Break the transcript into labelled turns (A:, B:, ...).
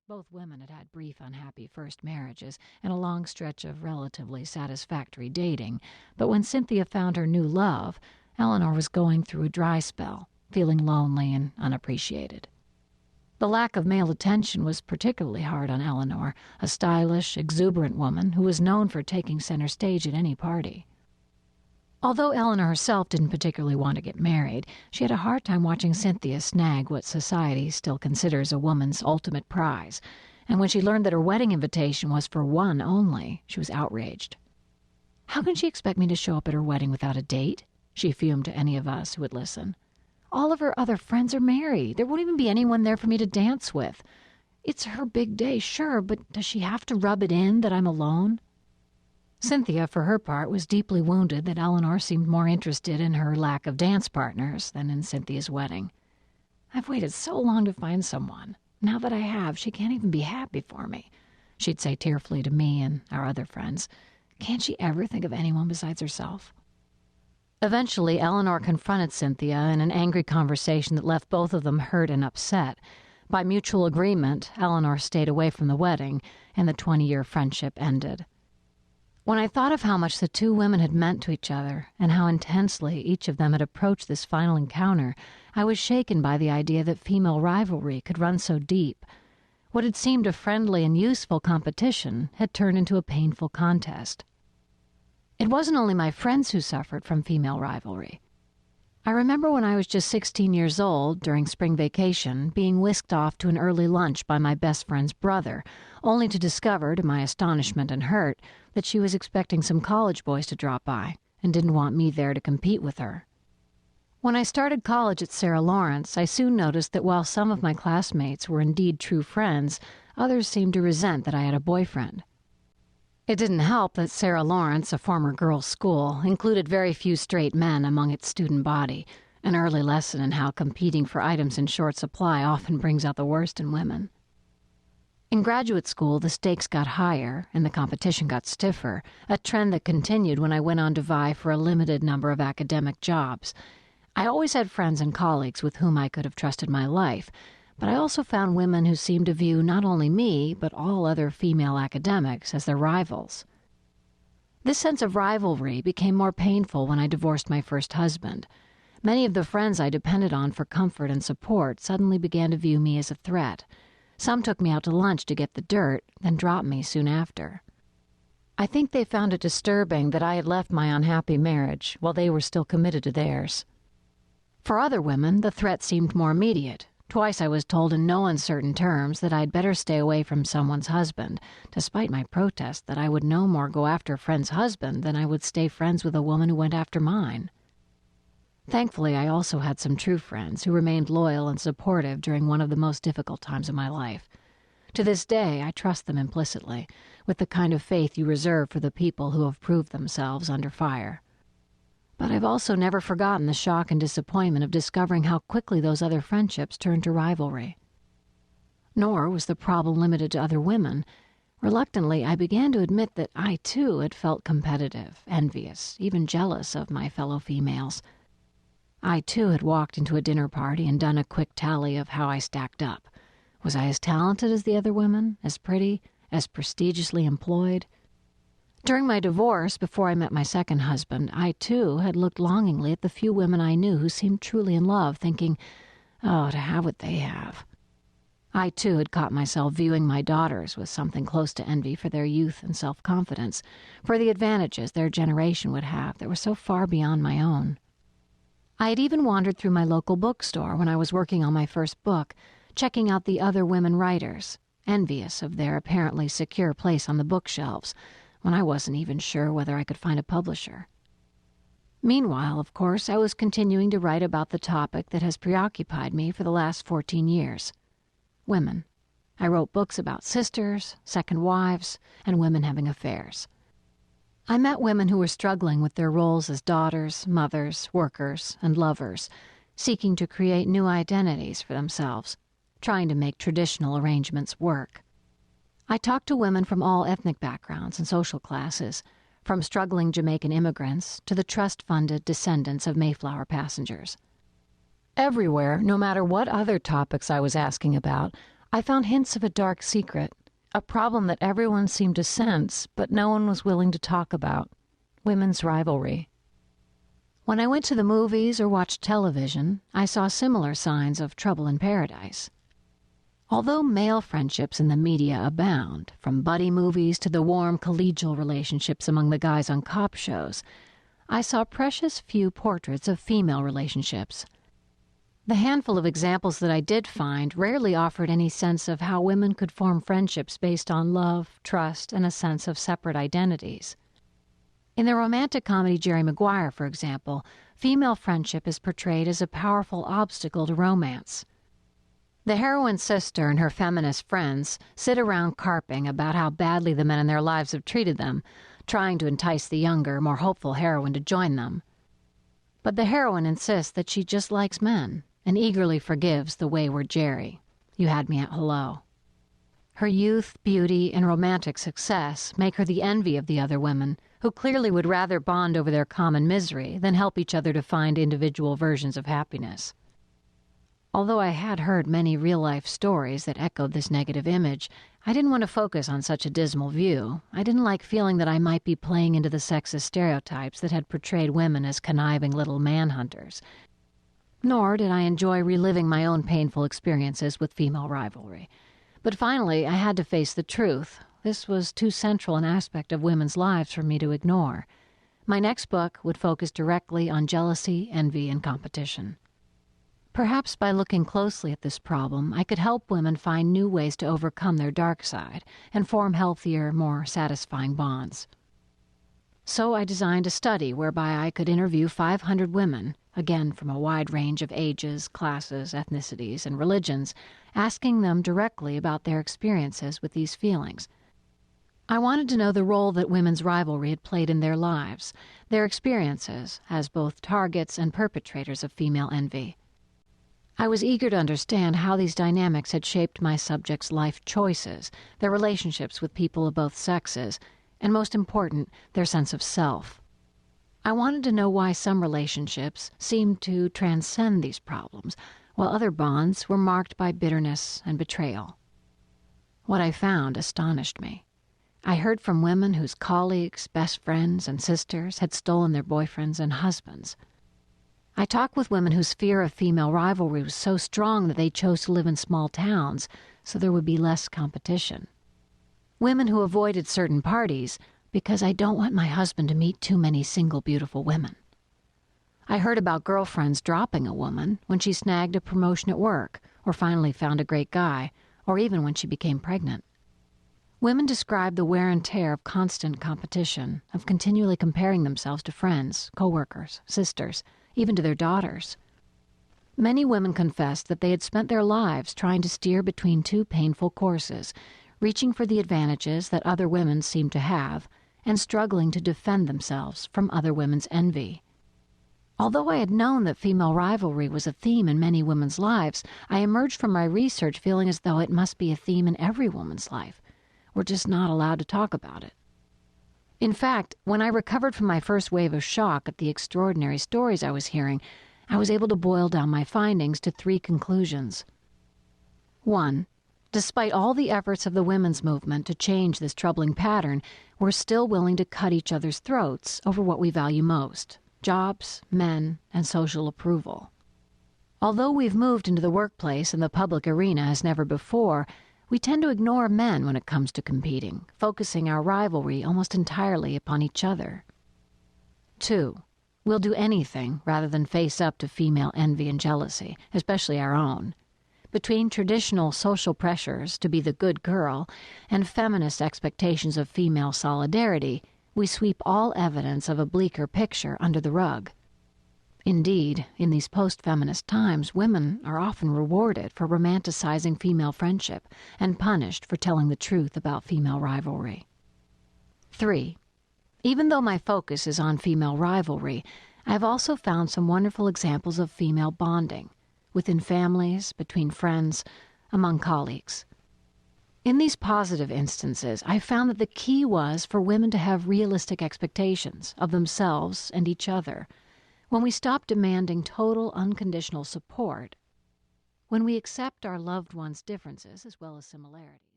A: Both women had had brief, unhappy first marriages and a long stretch of relatively satisfactory dating, but when Cynthia found her new love, Eleanor was going through a dry spell, feeling lonely and unappreciated. The lack of male attention was particularly hard on Eleanor, a stylish, exuberant woman who was known for taking center stage at any party. Although Eleanor herself didn't particularly want to get married, she had a hard time watching Cynthia snag what society still considers a woman's ultimate prize, and when she learned that her wedding invitation was for one only, she was outraged. "How can she expect me to show up at her wedding without a date?" she fumed to any of us who would listen. "All of her other friends are married. There won't even be anyone there for me to dance with. It's her big day, sure, but does she have to rub it in that I'm alone?" Cynthia, for her part, was deeply wounded that Eleanor seemed more interested in her lack of dance partners than in Cynthia's wedding. "I've waited so long to find someone. Now that I have, she can't even be happy for me," she'd say tearfully to me and our other friends. "Can't she ever think of anyone besides herself?" Eventually, Eleanor confronted Cynthia in an angry conversation that left both of them hurt and upset. By mutual agreement, Eleanor stayed away from the wedding, and the 20-year friendship ended. When I thought of how much the two women had meant to each other and how intensely each of them had approached this final encounter, I was shaken by the idea that female rivalry could run so deep. What had seemed a friendly and useful competition had turned into a painful contest. It wasn't only my friends who suffered from female rivalry. I remember when I was just 16 years old, during spring vacation, being whisked off to an early lunch by my best friend's brother, only to discover, to my astonishment and hurt, that she was expecting some college boys to drop by and didn't want me there to compete with her. When I started college at Sarah Lawrence, I soon noticed that while some of my classmates were indeed true friends, others seemed to resent that I had a boyfriend. It didn't help that Sarah Lawrence, a former girls' school, included very few straight men among its student body, an early lesson in how competing for items in short supply often brings out the worst in women. In graduate school, the stakes got higher and the competition got stiffer, a trend that continued when I went on to vie for a limited number of academic jobs. I always had friends and colleagues with whom I could have trusted my life, but I also found women who seemed to view not only me, but all other female academics as their rivals. This sense of rivalry became more painful when I divorced my first husband. Many of the friends I depended on for comfort and support suddenly began to view me as a threat. Some took me out to lunch to get the dirt, then dropped me soon after. I think they found it disturbing that I had left my unhappy marriage while they were still committed to theirs. For other women, the threat seemed more immediate. Twice I was told in no uncertain terms that I'd better stay away from someone's husband, despite my protest that I would no more go after a friend's husband than I would stay friends with a woman who went after mine. Thankfully, I also had some true friends who remained loyal and supportive during one of the most difficult times of my life. To this day, I trust them implicitly, with the kind of faith you reserve for the people who have proved themselves under fire. But I've also never forgotten the shock and disappointment of discovering how quickly those other friendships turned to rivalry. Nor was the problem limited to other women. Reluctantly, I began to admit that I, too, had felt competitive, envious, even jealous of my fellow females. I, too, had walked into a dinner party and done a quick tally of how I stacked up. Was I as talented as the other women, as pretty, as prestigiously employed? During my divorce, before I met my second husband, I, too, had looked longingly at the few women I knew who seemed truly in love, thinking, oh, to have what they have. I, too, had caught myself viewing my daughters with something close to envy for their youth and self-confidence, for the advantages their generation would have that were so far beyond my own. I had even wandered through my local bookstore when I was working on my first book, checking out the other women writers, envious of their apparently secure place on the bookshelves, when I wasn't even sure whether I could find a publisher. Meanwhile, of course, I was continuing to write about the topic that has preoccupied me for the last 14 years. Women. I wrote books about sisters, second wives, and women having affairs. I met women who were struggling with their roles as daughters, mothers, workers, and lovers, seeking to create new identities for themselves, trying to make traditional arrangements work. I talked to women from all ethnic backgrounds and social classes, from struggling Jamaican immigrants to the trust-funded descendants of Mayflower passengers. Everywhere, no matter what other topics I was asking about, I found hints of a dark secret, a problem that everyone seemed to sense, but no one was willing to talk about: women's rivalry. When I went to the movies or watched television, I saw similar signs of trouble in paradise. Although male friendships in the media abound, from buddy movies to the warm collegial relationships among the guys on cop shows, I saw precious few portraits of female relationships. The handful of examples that I did find rarely offered any sense of how women could form friendships based on love, trust, and a sense of separate identities. In the romantic comedy Jerry Maguire, for example, female friendship is portrayed as a powerful obstacle to romance. The heroine's sister and her feminist friends sit around carping about how badly the men in their lives have treated them, trying to entice the younger, more hopeful heroine to join them. But the heroine insists that she just likes men and eagerly forgives the wayward Jerry. You had me at hello. Her youth, beauty, and romantic success make her the envy of the other women, who clearly would rather bond over their common misery than help each other to find individual versions of happiness. Although I had heard many real-life stories that echoed this negative image, I didn't want to focus on such a dismal view. I didn't like feeling that I might be playing into the sexist stereotypes that had portrayed women as conniving little manhunters. Nor did I enjoy reliving my own painful experiences with female rivalry. But finally, I had to face the truth. This was too central an aspect of women's lives for me to ignore. My next book would focus directly on jealousy, envy, and competition. Perhaps by looking closely at this problem, I could help women find new ways to overcome their dark side and form healthier, more satisfying bonds. So I designed a study whereby I could interview 500 women, again from a wide range of ages, classes, ethnicities, and religions, asking them directly about their experiences with these feelings. I wanted to know the role that women's rivalry had played in their lives, their experiences as both targets and perpetrators of female envy. I was eager to understand how these dynamics had shaped my subjects' life choices, their relationships with people of both sexes, and most important, their sense of self. I wanted to know why some relationships seemed to transcend these problems, while other bonds were marked by bitterness and betrayal. What I found astonished me. I heard from women whose colleagues, best friends, and sisters had stolen their boyfriends and husbands. I talked with women whose fear of female rivalry was so strong that they chose to live in small towns so there would be less competition. Women who avoided certain parties because I don't want my husband to meet too many single beautiful women. I heard about girlfriends dropping a woman when she snagged a promotion at work or finally found a great guy, or even when she became pregnant. Women described the wear and tear of constant competition, of continually comparing themselves to friends, coworkers, sisters, even to their daughters. Many women confessed that they had spent their lives trying to steer between two painful courses, reaching for the advantages that other women seemed to have, and struggling to defend themselves from other women's envy. Although I had known that female rivalry was a theme in many women's lives, I emerged from my research feeling as though it must be a theme in every woman's life. We're just not allowed to talk about it. In fact, when I recovered from my first wave of shock at the extraordinary stories I was hearing, I was able to boil down my findings to 3 conclusions. 1. Despite all the efforts of the women's movement to change this troubling pattern, we're still willing to cut each other's throats over what we value most: jobs, men, and social approval. Although we've moved into the workplace and the public arena as never before, we tend to ignore men when it comes to competing, focusing our rivalry almost entirely upon each other. 2. We'll do anything rather than face up to female envy and jealousy, especially our own. Between traditional social pressures to be the good girl and feminist expectations of female solidarity, we sweep all evidence of a bleaker picture under the rug. Indeed, in these post-feminist times, women are often rewarded for romanticizing female friendship and punished for telling the truth about female rivalry. 3. Even though my focus is on female rivalry, I've also found some wonderful examples of female bonding, within families, between friends, among colleagues. In these positive instances, I found that the key was for women to have realistic expectations of themselves and each other. When we stop demanding total unconditional support, When we accept our loved ones' differences as well as similarities,